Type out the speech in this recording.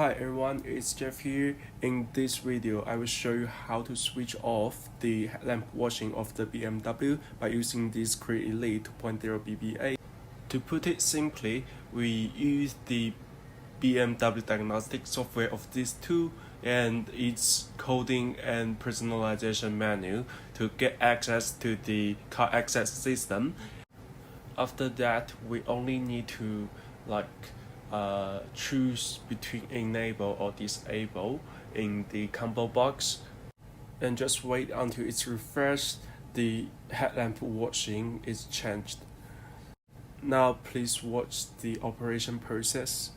Hi everyone, it's Jeff here. In this video, I will show you how to switch off the headlamp washing of the BMW by using this Creader Elite 2.0 BBA. To put it simply, we use the BMW Diagnostic software of this tool and its coding and personalization menu to get access to the car access system. After that, we only need to choose between enable or disable in the combo box and just wait until it's refreshed. The headlamp washing is changed. Now please watch the operation process.